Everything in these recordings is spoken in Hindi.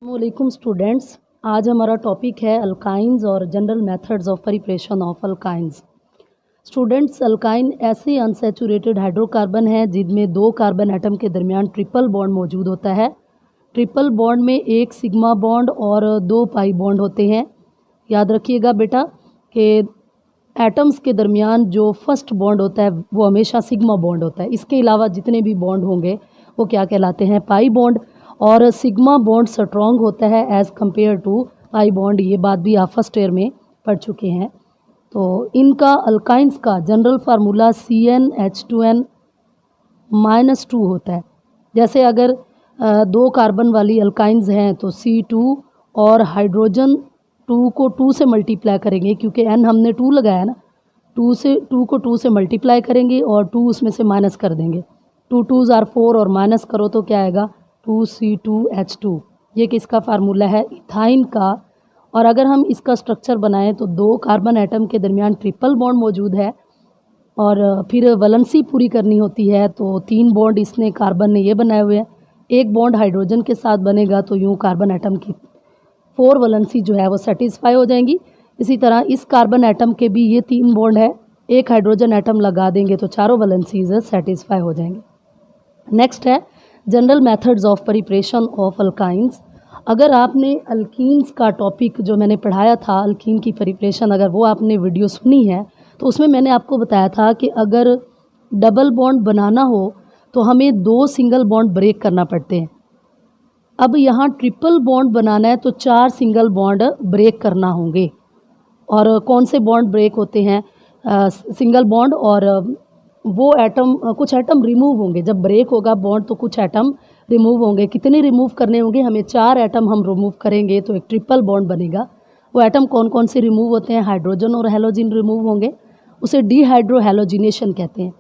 वालेकुम स्टूडेंट्स। आज हमारा टॉपिक है अल्काइंस और general methods of preparation of alkynes. Students, alkyne ऐसे अनसैचुरेटेड हाइड्रोकार्बन है जिनमें दो कार्बन एटम के दरमियान ट्रिपल बॉन्ड मौजूद होता है। ट्रिपल बॉन्ड में एक सिग्मा बॉन्ड और दो पाई बॉन्ड होते हैं। याद रखिएगा बेटा कि एटम्स के दरमियान जो फर्स्ट बॉन्ड होता है वो हमेशा सिग्मा बॉन्ड होता है। इसके अलावा जितने भी बॉन्ड होंगे वो क्या कहलाते हैं? Pi bond. और सिग्मा बॉन्ड स्ट्रॉन्ग होता है as compare to pi bond. ये बात भी आप फर्स्ट ईयर में पढ़ चुके हैं। तो इनका अल्काइंस का जनरल फार्मूला CnH2n -2 होता है। जैसे अगर दो कार्बन वाली अल्काइंस हैं तो C2 और हाइड्रोजन 2 को 2 से मल्टीप्लाई करेंगे, क्योंकि N हमने 2 लगाया ना, 2 को 2 से मल्टीप्लाई करेंगे और 2 उसमें से माइनस कर देंगे। 2 2s are 4 और माइनस करो तो क्या आएगा? 2C2H2। ये किसका फार्मूला है? इथाइन का। और अगर हम इसका स्ट्रक्चर बनाएं तो दो कार्बन एटम के दरमियान ट्रिपल बॉन्ड मौजूद है और फिर वैलेंसी पूरी करनी होती है। तो 3 बॉन्ड इसने कार्बन ने ये बनाए हुए हैं। एक बॉन्ड हाइड्रोजन के साथ बनेगा तो यूँ कार्बन एटम की 4 वैलेंसी जो है वो सेटिस्फाई हो जाएंगी। इसी तरह इस कार्बन एटम के भी ये 3 बॉन्ड है, एक हाइड्रोजन एटम लगा देंगे तो चारों वैलेंसीज सेटिस्फाई हो जाएंगे। नेक्स्ट है general methods of preparation of alkynes. अगर आपने अल्कीन्स का टॉपिक जो मैंने पढ़ाया था, अल्कीन की प्रिपरेशन, अगर वो आपने वीडियो सुनी है तो उसमें मैंने आपको बताया था कि अगर डबल बॉन्ड बनाना हो तो हमें 2 सिंगल बॉन्ड ब्रेक करना पड़ते हैं। अब यहाँ ट्रिपल बॉन्ड बनाना है तो 4 सिंगल बॉन्ड ब्रेक करना होंगे। और कौन से बॉन्ड ब्रेक होते हैं? Single bond. और वो एटम, कुछ एटम रिमूव होंगे। जब ब्रेक होगा बॉन्ड तो कुछ एटम रिमूव होंगे। कितने रिमूव करने होंगे? हमें 4 एटम हम रिमूव करेंगे तो एक ट्रिपल बॉन्ड बनेगा। वो एटम कौन कौन से रिमूव होते हैं? हाइड्रोजन और हैलोजन रिमूव होंगे, उसे डिहाइड्रोहैलोजिनेशन कहते हैं।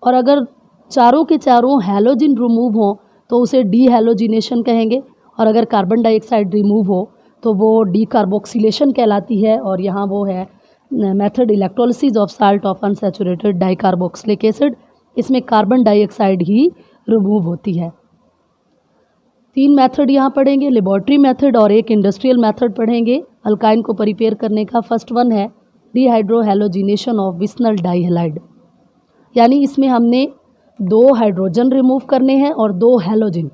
और अगर चारों के चारों हैलोजन रिमूव हों तो उसे डीहैलोजिनेशन कहेंगे। और अगर कार्बन डाइऑक्साइड रिमूव हो तो वो डीकार्बोक्सिलेशन कहलाती है। और यहाँ वो है method electrolysis of salt of unsaturated dicarboxylic acid. इसमें कार्बन डाइऑक्साइड ही रिमूव होती है। 3 मेथड यहाँ पढ़ेंगे, लेबोरेटरी मेथड और एक इंडस्ट्रियल मेथड पढ़ेंगे अल्काइन को प्रिपेयर करने का। फर्स्ट वन है डिहाइड्रोहैलोजिनेशन ऑफ विस्नल डाइहैलाइड। यानी इसमें हमने 2 हाइड्रोजन रिमूव करने हैं और 2 हैलोजन।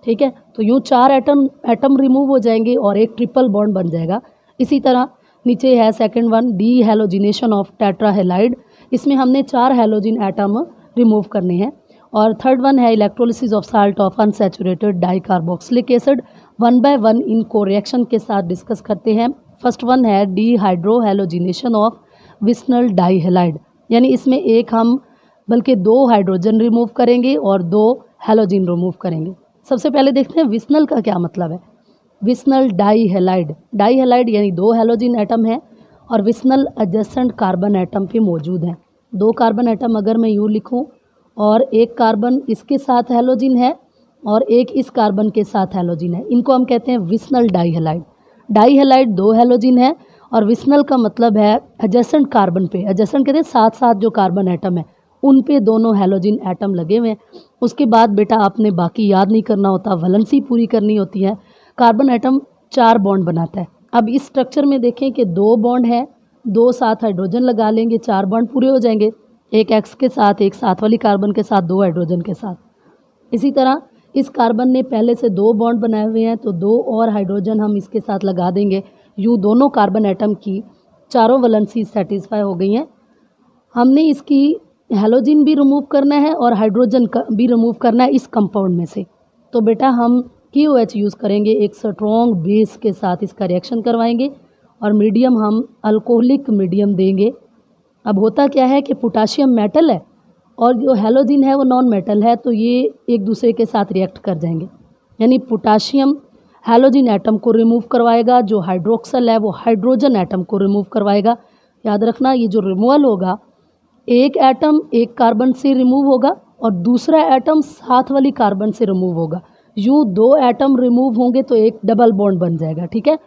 ठीक है, तो यूँ 4 एटम रिमूव हो जाएंगे और एक ट्रिपल बॉन्ड बन जाएगा। इसी तरह नीचे है second one, dehalogenation of tetrahalide. इसमें हमने 4 हैलोजन एटम रिमूव करने हैं। और थर्ड वन है electrolysis of salt of unsaturated dicarboxylic acid. 1 by 1 इनको रिएक्शन के साथ डिस्कस करते हैं। फर्स्ट वन है डीहाइड्रोहैलोजिनेशन ऑफ विस्नल डाइहैलाइड। यानी इसमें एक हम बल्कि 2 हाइड्रोजन रिमूव करेंगे और 2 हैलोजन रिमूव करेंगे। सबसे पहले देखते हैं विस्नल का क्या मतलब है। विस्नल डाइहैलाइड, डाइहैलाइड यानी 2 हैलोजन एटम है और विस्नल एडजेसेंट कार्बन एटम पे मौजूद हैं। 2 कार्बन एटम अगर मैं यूँ लिखूँ और एक कार्बन इसके साथ हैलोजन है और एक इस कार्बन के साथ हैलोजन है, इनको हम कहते हैं विस्नल डाइहैलाइड। डाइहैलाइड 2 हैलोजन है और विस्नल का मतलब है एडजेसेंट कार्बन पे। एडजेसेंट कहते हैं साथ साथ जो कार्बन एटम है उन पे दोनों हैलोजन एटम लगे हुए हैं। उसके बाद बेटा आपने बाकी याद नहीं करना होता, वैलेंसी पूरी करनी होती है। कार्बन एटम 4 बॉन्ड बनाता है। अब इस स्ट्रक्चर में देखें कि 2 बॉन्ड है, 2 साथ हाइड्रोजन लगा लेंगे, 4 बॉन्ड पूरे हो जाएंगे। एक एक्स के साथ, एक साथ वाली कार्बन के साथ, 2 हाइड्रोजन के साथ। इसी तरह इस कार्बन ने पहले से 2 बॉन्ड बनाए हुए हैं तो 2 और हाइड्रोजन हम इसके साथ लगा देंगे। यूँ दोनों कार्बन एटम की चारों वैलेंसी सेटिस्फाई हो गई हैं। हमने इसकी हैलोजन भी रिमूव करना है और हाइड्रोजन भी रिमूव करना है इस कंपाउंड में से। तो बेटा हम KOH यूज़ करेंगे, एक स्ट्रॉन्ग बेस के साथ इसका रिएक्शन करवाएंगे और मीडियम हम अल्कोहलिक मीडियम देंगे। अब होता क्या है कि पोटाशियम मेटल है और जो हैलोजन है वो नॉन मेटल है, तो ये एक दूसरे के साथ रिएक्ट कर जाएंगे। यानी पोटाशियम हैलोजन एटम को रिमूव करवाएगा, जो हाइड्रोक्सल है वो हाइड्रोजन एटम को रिमूव करवाएगा। याद रखना ये जो रिमूवल होगा, एक एटम एक कार्बन से रिमूव होगा और दूसरा एटम साथ वाली कार्बन से रिमूव होगा। यूँ 2 एटम रिमूव होंगे तो एक डबल बॉन्ड बन जाएगा। ठीक है,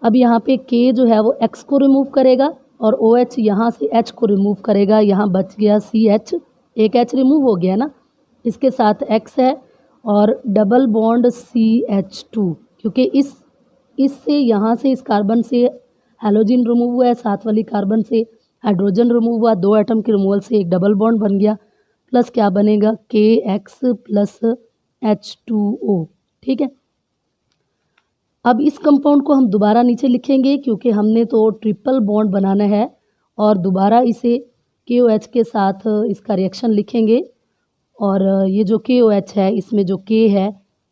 अब यहाँ पे K जो है वो X को रिमूव करेगा और OH यहाँ से H को रिमूव करेगा। यहाँ बच गया CH, एक H रिमूव हो गया ना, इसके साथ X है और डबल बॉन्ड CH2। क्योंकि इससे यहाँ से इस कार्बन से हैलोजन रिमूव हुआ है, साथ वाली कार्बन से हाइड्रोजन रिमूव हुआ, 2 एटम के रिमूवल से एक डबल बॉन्ड बन गया, प्लस क्या बनेगा KX प्लस H2O। ठीक है, अब इस कंपाउंड को हम दोबारा नीचे लिखेंगे क्योंकि हमने तो ट्रिपल बॉन्ड बनाना है और दोबारा इसे KOH के साथ इसका रिएक्शन लिखेंगे। और ये जो KOH है इसमें जो K है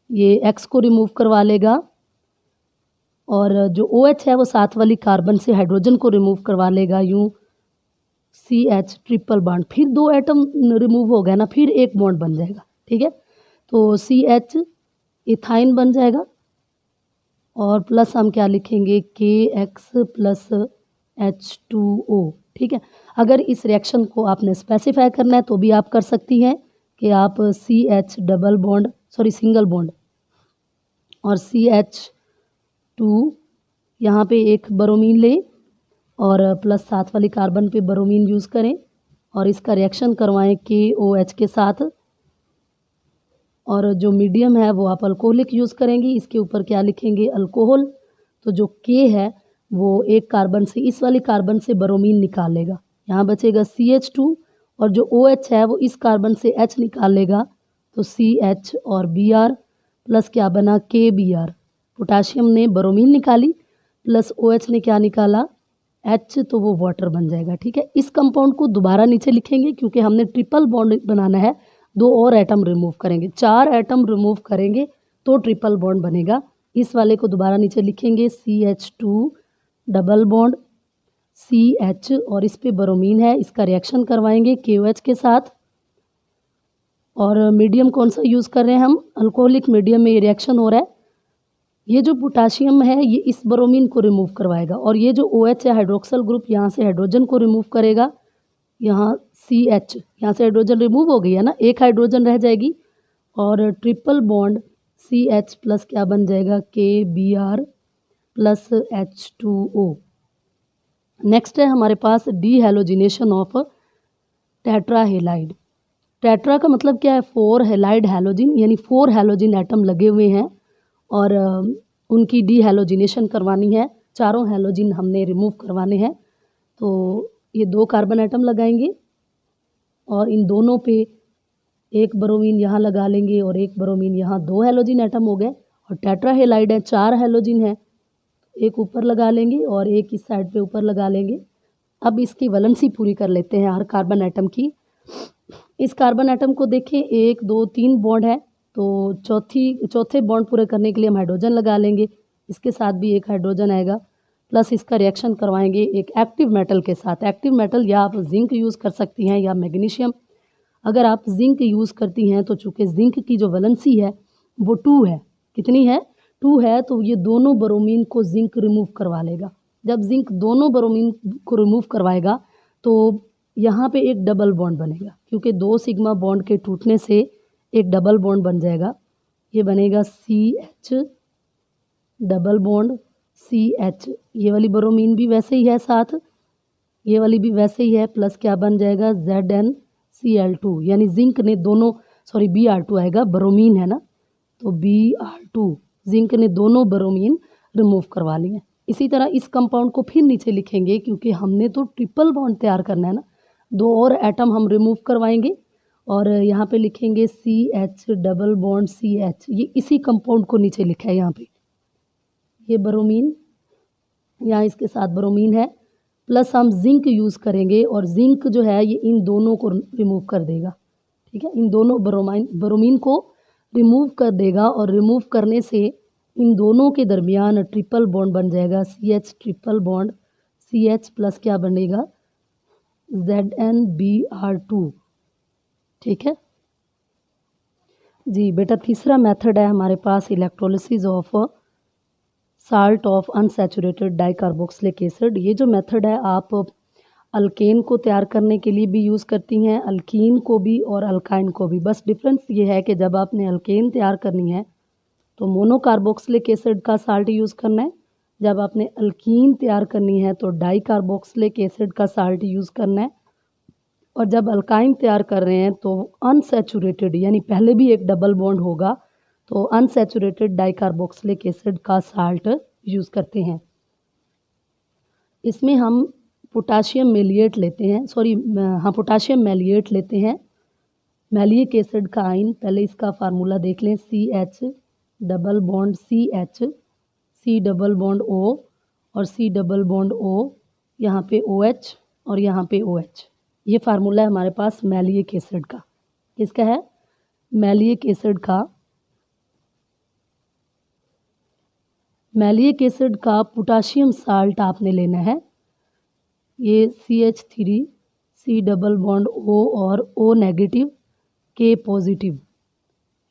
ये X को रिमूव करवा लेगा और जो OH है वो साथ वाली कार्बन से हाइड्रोजन को रिमूव करवा लेगा, यूँ CH ट्रिपल बॉन्ड, फिर 2 एटम रिमूव हो गया ना, फिर एक बॉन्ड बन जाएगा। ठीक है, तो CH इथाइन बन जाएगा और प्लस हम क्या लिखेंगे KX प्लस H2O। ठीक है, अगर इस रिएक्शन को आपने स्पेसिफाई करना है तो भी आप कर सकती हैं कि आप CH double bond single bond और CH2 यहाँ पे एक ब्रोमीन ले और प्लस साथ वाली कार्बन पे ब्रोमीन यूज़ करें और इसका रिएक्शन करवाएं KOH के साथ। और जो मीडियम है वो आप अल्कोहलिक यूज़ करेंगी, इसके ऊपर क्या लिखेंगे अल्कोहल। तो जो K है वो एक कार्बन से इस वाली कार्बन से ब्रोमीन निकाल लेगा, यहाँ बचेगा CH2 और जो OH है वो इस कार्बन से H निकाल लेगा, तो CH और Br प्लस क्या बना KBr। पोटाशियम ने ब्रोमीन निकाली प्लस OH ने क्या निकाला H, तो वो वाटर बन जाएगा। ठीक है, इस कंपाउंड को दोबारा नीचे लिखेंगे क्योंकि हमने ट्रिपल बॉन्ड बनाना है, 2 और एटम रिमूव करेंगे, 4 एटम रिमूव करेंगे तो ट्रिपल बॉन्ड बनेगा। इस वाले को दोबारा नीचे लिखेंगे CH2 डबल बॉन्ड CH और इस पे ब्रोमीन है, इसका रिएक्शन करवाएंगे KOH के साथ। और मीडियम कौन सा यूज़ कर रहे हैं हम, अल्कोहलिक मीडियम में ये रिएक्शन हो रहा है। ये जो पोटाशियम है ये इस ब्रोमीन को रिमूव करवाएगा और ये जो OH है हाइड्रोक्सल ग्रुप यहाँ से हाइड्रोजन को रिमूव करेगा, यहाँ CH यहाँ से हाइड्रोजन रिमूव हो गई है ना, एक हाइड्रोजन रह जाएगी और ट्रिपल बॉन्ड CH प्लस क्या बन जाएगा KBr प्लस H2O। नेक्स्ट है हमारे पास डीहैलोजिनेशन ऑफ टेट्राहेलाइड। टेट्रा का मतलब क्या है 4 हेलाइड हैलोजिन, यानी 4 हैलोजिन एटम लगे हुए हैं और उनकी डीहैलोजिनेशन करवानी है, चारों हैलोजिन हमने रिमूव करवाने हैं। तो ये 2 कार्बन एटम लगाएंगे और इन दोनों पे एक ब्रोमीन यहाँ लगा लेंगे और एक ब्रोमीन यहाँ, 2 हैलोजिन एटम हो गए। और टेट्राहेलाइड है 4 हैलोजिन है, एक ऊपर लगा लेंगे और एक इस साइड पे ऊपर लगा लेंगे। अब इसकी वैलेंसी पूरी कर लेते हैं हर कार्बन एटम की। इस कार्बन एटम को देखें 1 2 3 बॉन्ड है, तो चौथे बॉन्ड पूरे करने के लिए हम हाइड्रोजन लगा लेंगे, इसके साथ भी एक हाइड्रोजन आएगा, प्लस इसका रिएक्शन करवाएंगे एक एक्टिव मेटल के साथ। एक्टिव मेटल या आप जिंक यूज़ कर सकती हैं या मैग्नीशियम। अगर आप जिंक यूज़ करती हैं तो चूँकि जिंक की जो वैलेंसी है वो 2 है, कितनी है 2 है, तो ये दोनों ब्रोमीन को जिंक रिमूव करवा लेगा। जब जिंक दोनों ब्रोमीन को रिमूव करवाएगा तो यहाँ पे एक डबल बॉन्ड बनेगा, क्योंकि 2 सिग्मा बॉन्ड के टूटने से एक डबल बॉन्ड बन जाएगा, ये बनेगा CH डबल बॉन्ड CH। ये वाली ब्रोमीन भी वैसे ही है साथ, ये वाली भी वैसे ही है, प्लस क्या बन जाएगा ZnCl2, यानी जिंक ने दोनों Br2 आएगा, ब्रोमीन है ना, तो Br2 जिंक ने दोनों ब्रोमीन रिमूव करवा लिए। इसी तरह इस कंपाउंड को फिर नीचे लिखेंगे क्योंकि हमने तो ट्रिपल बॉन्ड तैयार करना है ना, 2 और एटम हम रिमूव करवाएंगे और यहाँ पे लिखेंगे CH डबल बॉन्ड CH। ये इसी कंपाउंड को नीचे लिखा है, यहाँ पे ये ब्रोमीन, यहाँ इसके साथ ब्रोमीन है, प्लस हम जिंक यूज़ करेंगे और जिंक जो है ये इन दोनों को रिमूव कर देगा। ठीक है, इन दोनों ब्रोमीन को रिमूव कर देगा और रिमूव करने से इन दोनों के दरमियान ट्रिपल बॉन्ड बन जाएगा, CH triple bond CH plus क्या बनेगा ZnBr2। ठीक है जी बेटा, तीसरा मेथड है हमारे पास electrolysis of salt of unsaturated dicarboxylic acid. ये जो मेथड है आप अल्केन को तैयार करने के लिए भी यूज़ करती हैं, अल्कीन को भी और अल्काइन को भी। बस डिफरेंस ये है कि जब आपने अल्केन तैयार करनी है तो मोनोकार्बोक्सिलिक एसिड का साल्ट यूज़ करना है, जब आपने अल्कीन तैयार करनी है तो डाइकार्बोक्सिलिक एसिड का साल्ट यूज़ करना है। और जब अल्काइन तैयार कर रहे हैं तो अनसैचुरेटेड, यानी पहले भी एक डबल बॉन्ड होगा तो अनसैचुरेटेड डाइकार्बोक्सिलिक एसिड का साल्ट यूज़ करते हैं। इसमें हम पोटाशियम मेलिएट लेते हैं, पोटाशियम मेलिएट लेते हैं। मैलिक एसिड का आयन, पहले इसका फार्मूला देख लें, CH double bond CH, C double bond O और C डबल बॉन्ड O, यहाँ पे OH और यहाँ पे OH। ये फार्मूला है हमारे पास मैलिक एसिड का। किसका है? मैलिक एसिड का। मैलिक एसिड का पोटाशियम साल्ट आपने लेना है। ये CH3 C double bond O और O नेगेटिव K पॉजिटिव,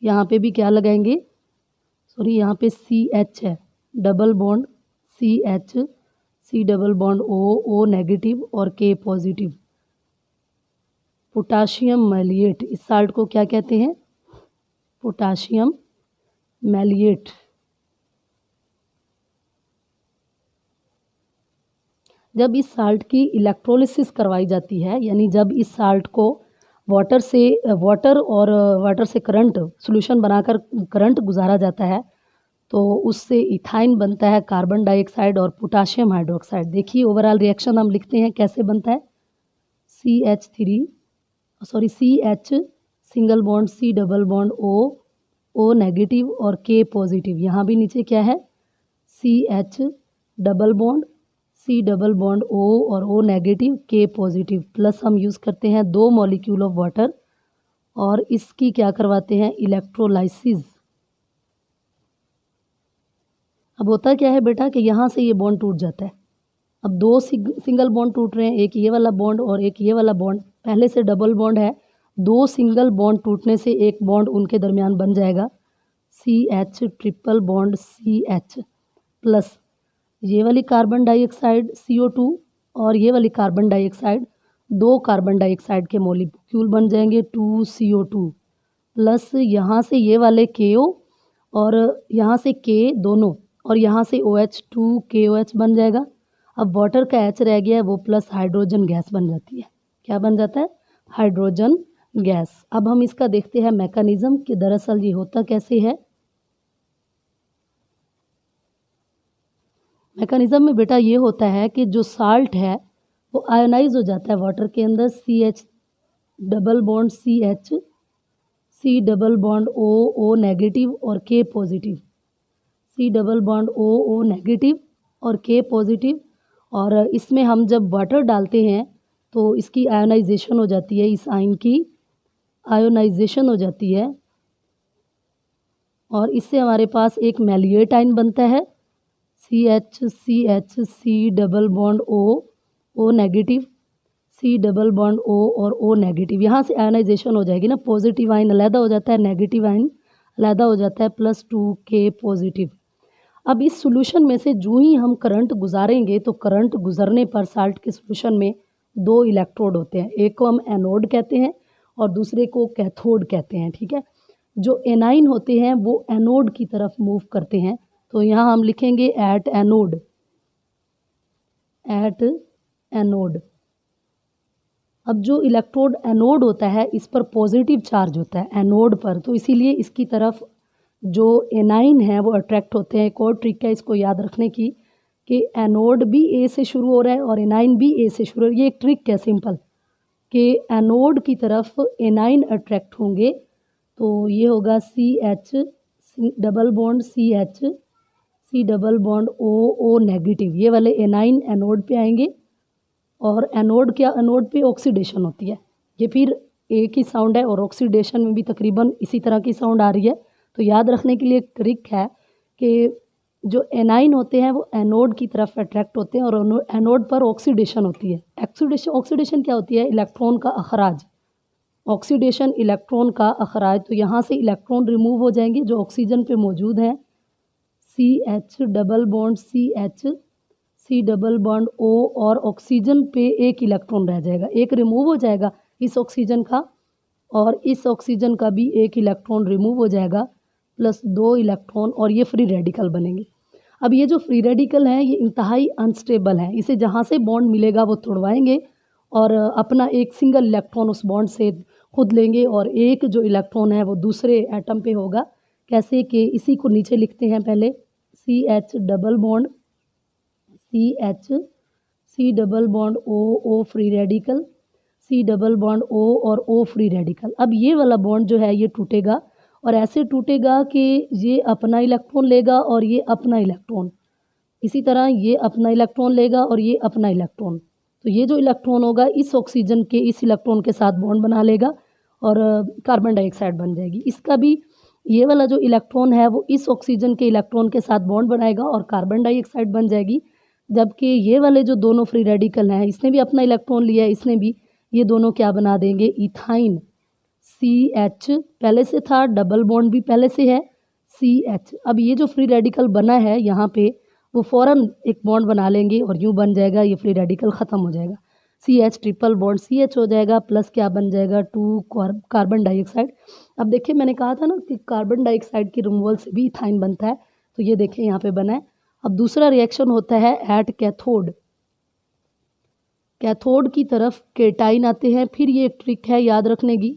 यहाँ पे भी क्या लगाएंगे, यहाँ पे CH है, double bond CH, C double bond O negative और K पॉजिटिव। पोटाशियम मैलिएट, इस साल्ट को क्या कहते हैं? पोटाशियम मैलिएट। जब इस साल्ट की इलेक्ट्रोलिसिस करवाई जाती है, यानी जब इस साल्ट को वाटर से करंट सॉल्यूशन बनाकर करंट गुजारा जाता है, तो उससे इथाइन बनता है, कार्बन डाइऑक्साइड और पोटाशियम हाइड्रोक्साइड। देखिए ओवरऑल रिएक्शन हम लिखते हैं कैसे बनता है। CH single bond C double bond O negative और K पॉजिटिव। यहाँ भी नीचे क्या है? CH double bond C double bond O और O negative K positive, plus हम यूज़ करते हैं 2 मॉलिक्यूल ऑफ वाटर और इसकी क्या करवाते हैं? इलेक्ट्रोलाइसिस। अब होता क्या है बेटा कि यहाँ से ये बॉन्ड टूट जाता है। अब 2 सिंगल बॉन्ड टूट रहे हैं, एक ये वाला बॉन्ड और एक ये वाला बॉन्ड। पहले से डबल बॉन्ड है, 2 सिंगल बॉन्ड टूटने से एक बॉन्ड उनके दरमियान बन जाएगा, CH triple bond CH, plus ये वाली कार्बन डाइऑक्साइड CO2 और ये वाली कार्बन डाइऑक्साइड, 2 कार्बन डाइऑक्साइड के मॉलिक्यूल बन जाएंगे 2CO2, प्लस यहाँ से ये वाले KO और यहाँ से K दोनों और यहाँ से OH 2KOH बन जाएगा। अब वाटर का H रह गया है, वो प्लस हाइड्रोजन गैस बन जाती है। क्या बन जाता है? Hydrogen gas. अब हम इसका देखते हैं मैकेनिज्म कि दरअसल ये होता कैसे है। मैकेनिज्म में बेटा ये होता है कि जो साल्ट है वो आयोनाइज हो जाता है वाटर के अंदर, CH double bond CH, C double bond O negative और K positive, C double bond O negative और K पॉजिटिव। और इसमें हम जब वाटर डालते हैं तो इसकी आयोनाइजेशन हो जाती है, इस आयन की आयोनाइजेशन हो जाती है और इससे हमारे पास एक मैलिएट आयन बनता है, CH C double bond O negative, C double bond O और O नेगेटिव। यहाँ से आयनाइजेशन हो जाएगी ना, पॉजिटिव आयन अलहदा हो जाता है, नेगेटिव आयन अलहदा हो जाता है, प्लस 2K पॉजिटिव। अब इस सॉल्यूशन में से जो ही हम करंट गुजारेंगे तो करंट गुजरने पर साल्ट के सॉल्यूशन में 2 इलेक्ट्रोड होते हैं, एक को हम एनोड कहते हैं और दूसरे को कैथोड कहते हैं। ठीक है, जो एनाइन होते हैं वो एनोड की तरफ मूव करते हैं, तो यहाँ हम लिखेंगे एट एनोड। अब जो इलेक्ट्रोड एनोड होता है इस पर पॉजिटिव चार्ज होता है एनोड पर, तो इसीलिए इसकी तरफ जो एनाइन है वो अट्रैक्ट होते हैं। एक और ट्रिक है इसको याद रखने की कि एनोड भी ए से शुरू हो रहा है और एनाइन भी ए से शुरू हो रहा है। ये एक ट्रिक है सिंपल कि एनोड की तरफ एनाइन अट्रैक्ट होंगे, तो ये होगा CH double bond CH, C double bond O negative. ये वाले एनाइन एनोड पे आएंगे और एनोड पे ऑक्सीडेशन होती है। ये फिर एक ही साउंड है और ऑक्सीडेशन में भी तकरीबन इसी तरह की साउंड आ रही है। तो याद रखने के लिए एक ट्रिक है कि जो एनाइन होते हैं वो एनोड की तरफ अट्रैक्ट होते हैं और एनोड पर ऑक्सीडेशन होती है। ऑक्सीडेशन क्या होती है? इलेक्ट्रॉन का अखराज। ऑक्सीडेशन इलेक्ट्रॉन का अखराज, तो यहाँ से इलेक्ट्रॉन रिमूव हो जाएंगे जो ऑक्सीजन पे मौजूद हैं, CH double bond CH, C double bond O और ऑक्सीजन पे एक इलेक्ट्रॉन रह जाएगा, एक रिमूव हो जाएगा इस ऑक्सीजन का और इस ऑक्सीजन का भी एक इलेक्ट्रॉन रिमूव हो जाएगा, प्लस 2 इलेक्ट्रॉन और ये फ्री रेडिकल बनेंगे। अब ये जो फ्री रेडिकल हैं ये इंतहाई अनस्टेबल है, इसे जहाँ से बॉन्ड मिलेगा वो तोड़वाएंगे और अपना एक सिंगल इलेक्ट्रॉन उस बॉन्ड से खुद लेंगे और एक जो इलेक्ट्रॉन है वो दूसरे एटम पे होगा। कैसे कि इसी को नीचे लिखते हैं पहले, CH double bond C double bond O free radical, C double bond O और O फ्री रेडिकल। अब ये वाला बॉन्ड जो है ये टूटेगा और ऐसे टूटेगा कि ये अपना इलेक्ट्रॉन लेगा और ये अपना इलेक्ट्रॉन, इसी तरह ये अपना इलेक्ट्रॉन लेगा और ये अपना इलेक्ट्रॉन। तो ये जो इलेक्ट्रॉन होगा इस ऑक्सीजन के इस इलेक्ट्रॉन के साथ बॉन्ड बना लेगा और कार्बन डाइऑक्साइड बन जाएगी। इसका भी ये वाला जो इलेक्ट्रॉन है वो इस ऑक्सीजन के इलेक्ट्रॉन के साथ बॉन्ड बनाएगा और कार्बन डाइऑक्साइड बन जाएगी। जबकि ये वाले जो दोनों फ्री रेडिकल हैं, इसने भी अपना इलेक्ट्रॉन लिया है, इसने भी, ये दोनों क्या बना देंगे, इथाइन। CH पहले से था, डबल बॉन्ड भी पहले से है, CH। अब ये जो फ्री रेडिकल बना है यहाँ पे वो फ़ौरन एक बॉन्ड बना लेंगे और यूँ बन जाएगा, ये फ्री रेडिकल ख़त्म हो जाएगा। CH ट्रिपल बॉन्ड CH हो जाएगा, प्लस क्या बन जाएगा, 2 कार्बन डाइऑक्साइड। अब देखिए मैंने कहा था ना कि कार्बन डाइऑक्साइड की रिमूवल से भी इथाइन बनता है, तो ये देखिए यहाँ पे बना है। अब दूसरा रिएक्शन होता है एट कैथोड। कैथोड की तरफ केटाइन आते हैं। फिर ये एक ट्रिक है याद रखने की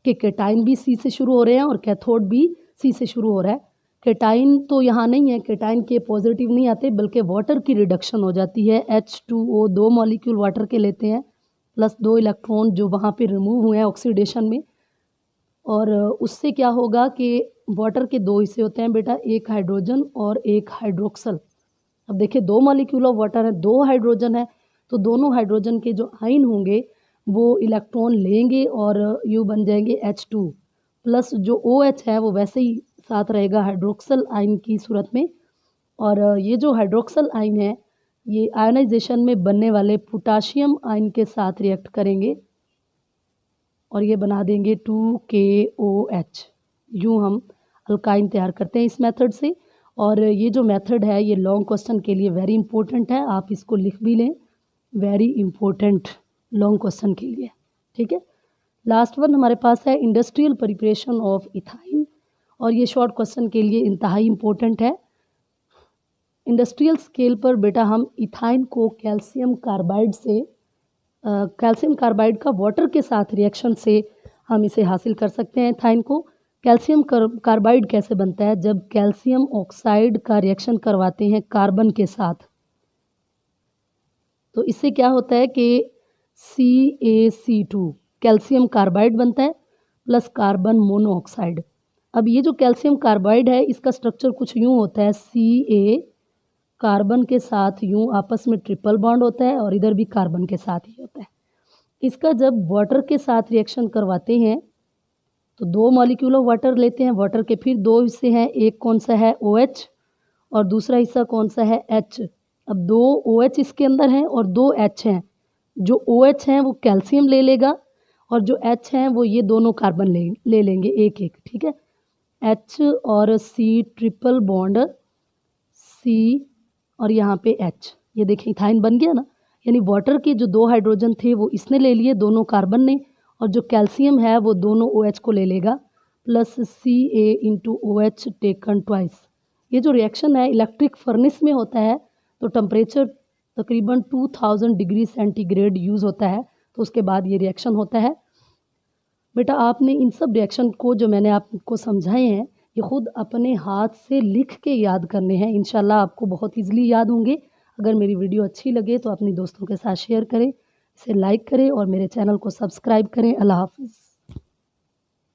कि केटाइन भी C से शुरू हो रहे हैं और कैथोड भी C से शुरू हो रहा है। केटाइन तो यहाँ नहीं है, केटाइन के पॉजिटिव नहीं आते, बल्कि वाटर की रिडक्शन हो जाती है। H2O 2 मॉलिक्यूल वाटर के लेते हैं, प्लस 2 इलेक्ट्रॉन जो वहाँ पे रिमूव हुए हैं ऑक्सीडेशन में, और उससे क्या होगा कि वाटर के 2 हिस्से होते हैं बेटा, एक हाइड्रोजन और एक हाइड्रोक्सल। अब देखिए 2 मॉलिक्यूल ऑफ वाटर है, 2 हाइड्रोजन है, तो दोनों हाइड्रोजन के जो आयन होंगे वो इलेक्ट्रॉन लेंगे और यू बन जाएंगे H2, प्लस जो OH है वो वैसे ही साथ रहेगा हाइड्रोक्सल आयन की सूरत में। और ये जो हाइड्रोक्सल आयन है ये आयनाइजेशन में बनने वाले पोटाशियम आयन के साथ रिएक्ट करेंगे और ये बना देंगे 2KOH। यूँ हम अल्काइन तैयार करते हैं इस मेथड से। और ये जो मेथड है ये लॉन्ग क्वेश्चन के लिए वेरी इंपॉर्टेंट है, आप इसको लिख भी लें, वेरी इंपॉर्टेंट लॉन्ग क्वेश्चन के लिए, ठीक है। लास्ट वन हमारे पास है इंडस्ट्रियल प्रिपरेशन ऑफ इथाइन, और ये शॉर्ट क्वेश्चन के लिए इंतहाई इम्पोर्टेंट है। इंडस्ट्रियल स्केल पर बेटा हम इथाइन को कैल्शियम कार्बाइड से, कैल्शियम कार्बाइड का वाटर के साथ रिएक्शन से हम इसे हासिल कर सकते हैं इथाइन को। कैल्शियम कार्बाइड कैसे बनता है, जब कैल्शियम ऑक्साइड का रिएक्शन करवाते हैं कार्बन के साथ, तो इससे क्या होता है कि CaC2 कैल्शियम कार्बाइड बनता है प्लस कार्बन मोनोऑक्साइड। अब ये जो कैल्शियम कार्बाइड है इसका स्ट्रक्चर कुछ यूँ होता है, Ca कार्बन के साथ यूँ आपस में ट्रिपल बॉन्ड होता है और इधर भी कार्बन के साथ ही होता है। इसका जब वाटर के साथ रिएक्शन करवाते हैं तो 2 मॉलिक्यूल ऑफ वाटर लेते हैं, वाटर के फिर 2 हिस्से हैं, एक कौन सा है OH और दूसरा हिस्सा कौन सा है H। अब 2 OH इसके अंदर हैं और 2 H हैं। जो OH हैं वो कैल्शियम ले लेगा और जो H हैं वो ये दोनों कार्बन ले लेंगे एक एक, ठीक है। H और C ट्रिपल बॉन्ड C और यहाँ पे H, ये देखें इथाइन बन गया ना। यानी वाटर के जो 2 हाइड्रोजन थे वो इसने ले लिए, दोनों कार्बन ने, और जो कैल्शियम है वो दोनों OH को ले लेगा, प्लस Ca/OH टेकन ट्वाइस। ये जो रिएक्शन है इलेक्ट्रिक फर्नेस में होता है, तो टेम्परेचर तकरीबन 2000 डिग्री सेंटीग्रेड यूज़ होता है, तो उसके बाद ये रिएक्शन होता है। बेटा आपने इन सब रिएक्शन को जो मैंने आपको समझाए हैं ये ख़ुद अपने हाथ से लिख के याद करने हैं, इंशाल्लाह आपको बहुत ईज़िली याद होंगे। अगर मेरी वीडियो अच्छी लगे तो अपनी दोस्तों के साथ शेयर करें, इसे लाइक करें और मेरे चैनल को सब्सक्राइब करें। अल्लाह हाफ़िज़।